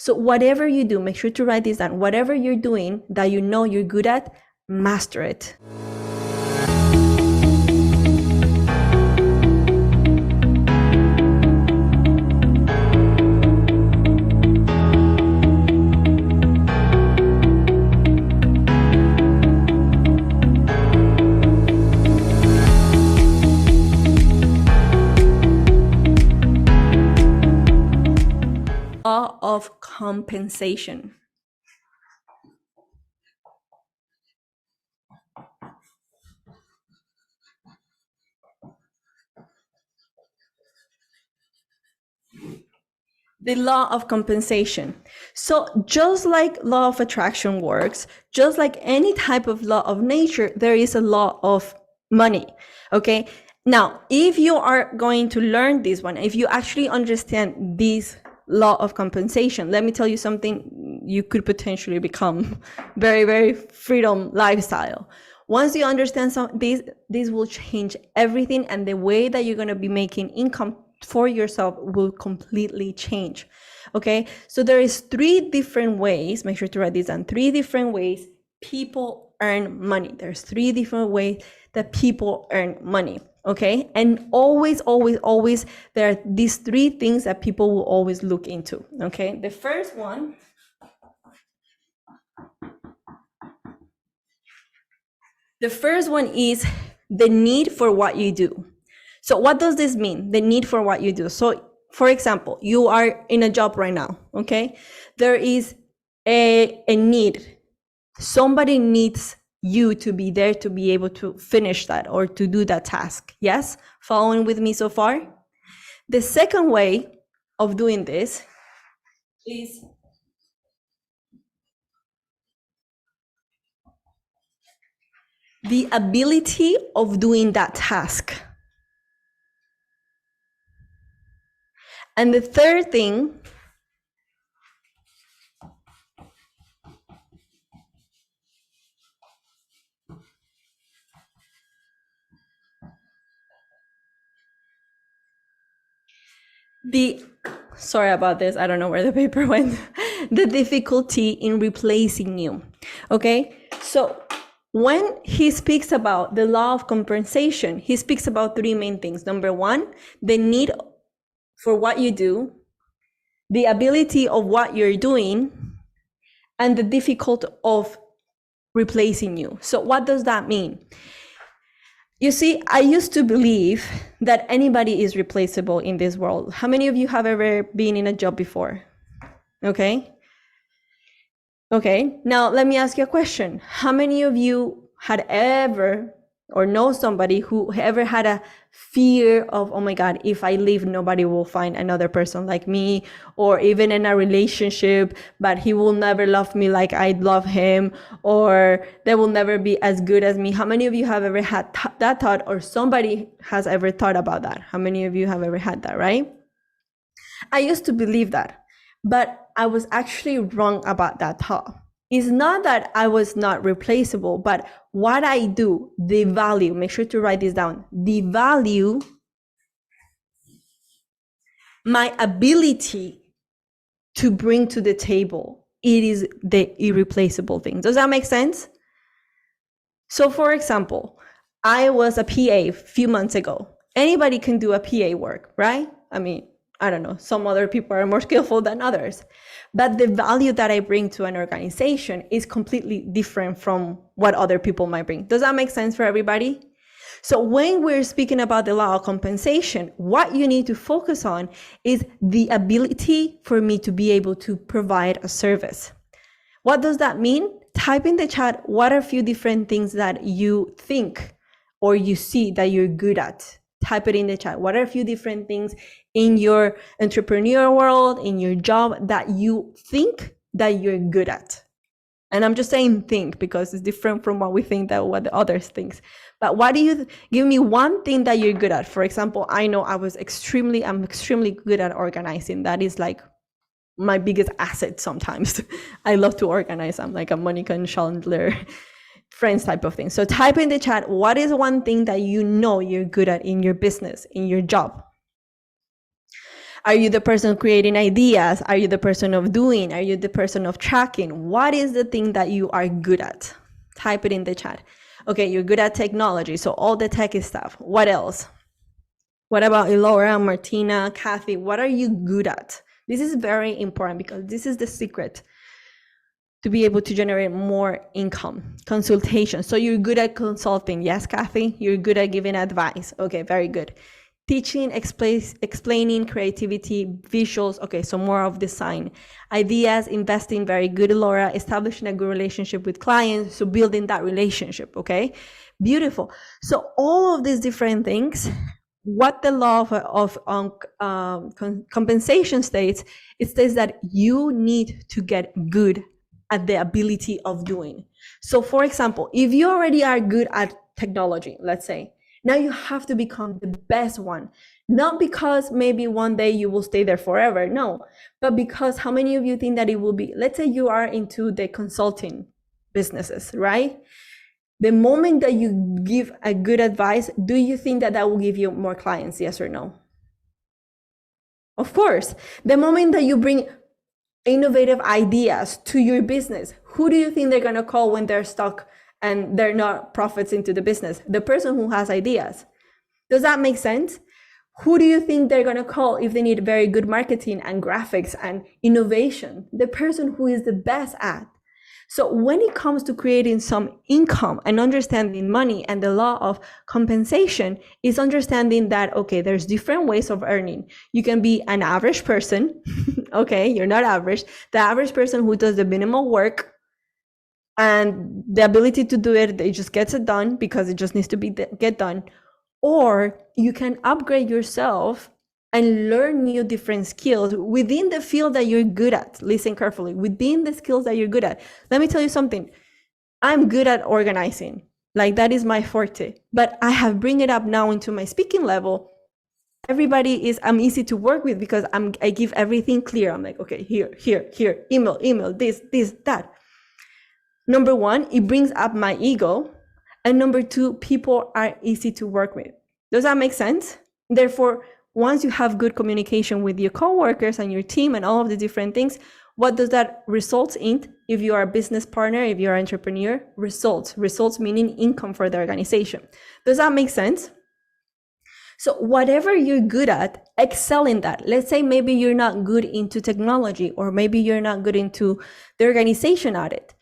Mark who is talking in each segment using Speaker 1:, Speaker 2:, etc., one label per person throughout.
Speaker 1: So whatever you do, make sure to write this down. Whatever you're doing that you know you're good at, master it. Law of compensation. The law of compensation. So just like law of attraction works, just like any type of law of nature, there is a law of money. Okay. Now, if you are going to learn this one, if you actually understand this law of compensation, let me tell you something, you could potentially become very, very freedom lifestyle. Once you understand this will change everything, and the way that you're going to be making income for yourself will completely change. Okay, so there is 3 different ways, make sure to write this down, 3 different ways people earn money. There's 3 different ways that people earn money. Okay, and always there are these 3 things that people will always look into. Okay, the first one is the need for what you do. So what does this mean? The need for what you do. So for example, you are in a job right now, okay? There is a need. Somebody needs you to be there to be able to finish that or to do that task. Yes? Following with me so far? The second way of doing this is the ability of doing that task. And the third thing sorry about this, I don't know where the paper went. The difficulty in replacing you. Okay, so when he speaks about the law of compensation, he speaks about 3 main things. Number 1, the need for what you do, the ability of what you're doing, and the difficulty of replacing you. So what does that mean? You see, I used to believe that anybody is replaceable in this world. How many of you have ever been in a job before? Okay. Now let me ask you a question. How many of you had ever or know somebody who ever had a fear of, oh my God, if I leave, nobody will find another person like me, or even in a relationship, but he will never love me like I love him, or they will never be as good as me? How many of you have ever had that thought, or somebody has ever thought about that? How many of you have ever had that, right? I used to believe that, but I was actually wrong about that thought. It's not that I was not replaceable, but what I do, the value, make sure to write this down, the value, my ability to bring to the table, it is the irreplaceable thing. Does that make sense? So for example, I was a PA a few months ago. Anybody can do a PA work, right? I mean, I don't know, some other people are more skillful than others, but the value that I bring to an organization is completely different from what other people might bring. Does that make sense for everybody? So when we're speaking about the law of compensation, what you need to focus on is the ability for me to be able to provide a service. What does that mean? Type in the chat, what are a few different things that you think or you see that you're good at? Type it in the chat. What are a few different things in your entrepreneur world, in your job, that you think that you're good at? And I'm just saying think because it's different from what we think that what the others think. But what do you give me one thing that you're good at? For example, I know I'm extremely good at organizing. That is like my biggest asset sometimes. I love to organize. I'm like a Monica and Chandler friends type of thing. So type in the chat, what is one thing that you know you're good at in your business, in your job? Are you the person creating ideas? Are you the person of doing? Are you the person of tracking? What is the thing that you are good at? Type it in the chat. Okay, you're good at technology, so all the techy stuff. What else? What about Elora, Martina, Kathy? What are you good at? This is very important because this is the secret to be able to generate more income. Consultation. So you're good at consulting. Yes, Kathy? You're good at giving advice. Okay, very good. Teaching, explaining, creativity, visuals. Okay, so more of design. Ideas, investing, very good, Laura. Establishing a good relationship with clients, so building that relationship, okay? Beautiful. So all of these different things, what the law of compensation states, it says that you need to get good at the ability of doing. So for example, if you already are good at technology, let's say, now you have to become the best one. Not because maybe one day you will stay there forever, no, but because how many of you think that it will be, let's say you are into the consulting businesses, right? The moment that you give a good advice, do you think that that will give you more clients, yes or no? Of course. The moment that you bring innovative ideas to your business, who do you think they're going to call when they're stuck and they're not profits into the business? The person who has ideas. Does that make sense? Who do you think they're going to call if they need very good marketing and graphics and innovation? The person who is the best at. So when it comes to creating some income and understanding money and the law of compensation, is understanding that, okay, there's different ways of earning. You can be an average person. Okay, you're not average. The average person who does the minimal work and the ability to do it, it just gets it done because it just needs to get done. Or you can upgrade yourself and learn new different skills within the field that you're good at. Listen carefully, within the skills that you're good at. Let me tell you something. I'm good at organizing. Like that is my forte, but I have bring it up now into my speaking level. Everybody is, I'm easy to work with because I give everything clear. I'm like, okay, here, email, this, that. Number one, it brings up my ego. And number two, people are easy to work with. Does that make sense? Therefore, once you have good communication with your coworkers and your team and all of the different things, what does that result in? If you are a business partner, if you're an entrepreneur, results meaning income for the organization. Does that make sense? So whatever you're good at, excel in that. Let's say maybe you're not good into technology, or maybe you're not good into the organization at it.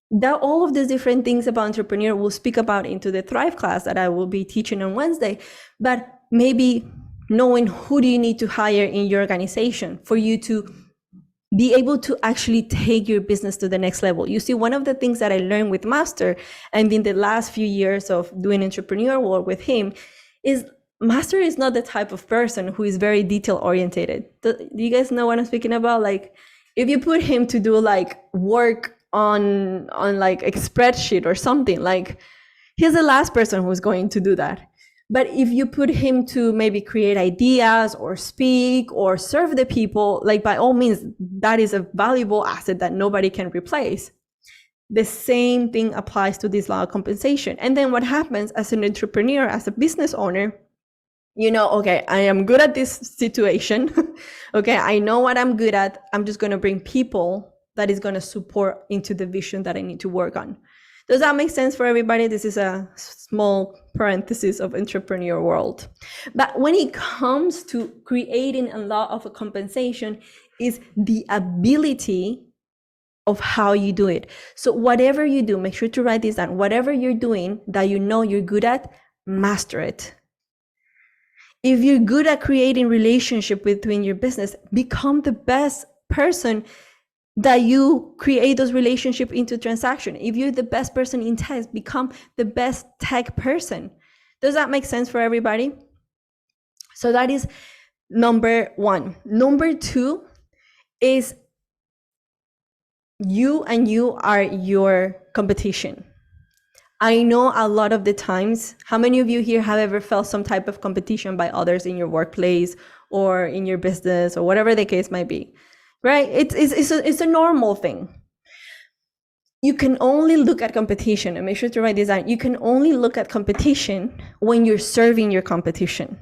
Speaker 1: That all of these different things about entrepreneur we'll speak about into the Thrive class that I will be teaching on Wednesday. But maybe knowing who do you need to hire in your organization for you to be able to actually take your business to the next level. You see, one of the things that I learned with Master and in the last few years of doing entrepreneur work with him is Master is not the type of person who is very detail oriented. Do you guys know what I'm speaking about? Like if you put him to do like work on like a spreadsheet or something, like he's the last person who's going to do that. But if you put him to maybe create ideas or speak or serve the people, like by all means, that is a valuable asset that nobody can replace. The same thing applies to this law of compensation. And then what happens as an entrepreneur, as a business owner, you know, okay, I am good at this situation. Okay, I know what I'm good at. I'm just going to bring people that is going to support into the vision that I need to work on. Does that make sense for everybody? This is a small parenthesis of entrepreneur world. But when it comes to creating a law of a compensation, is the ability of how you do it. So whatever you do, make sure to write this down. Whatever you're doing that you know you're good at, master it. If you're good at creating relationship between your business, become the best person that you create those relationships into transaction. If you're the best person in tech, become the best tech person. Does that make sense for everybody? So that is number one. Number two is you are your competition. I know a lot of the times, how many of you here have ever felt some type of competition by others in your workplace or in your business or whatever the case might be? Right? It's a normal thing. You can only look at competition, and make sure to write this down. You can only look at competition when you're serving your competition.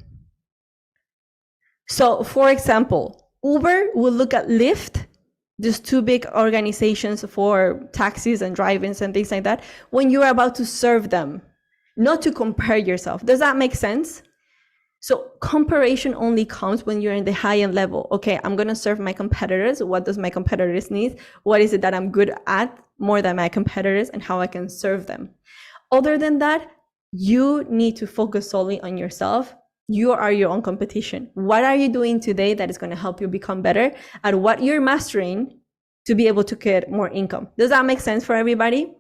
Speaker 1: So, for example, Uber will look at Lyft, these two big organizations for taxis and drive-ins and things like that, when you're about to serve them, not to compare yourself. Does that make sense? So comparison only comes when you're in the high-end level. Okay, I'm going to serve my competitors. What does my competitors need? What is it that I'm good at more than my competitors, and how I can serve them? Other than that, you need to focus solely on yourself. You are your own competition. What are you doing today that is going to help you become better at what you're mastering to be able to get more income? Does that make sense for everybody?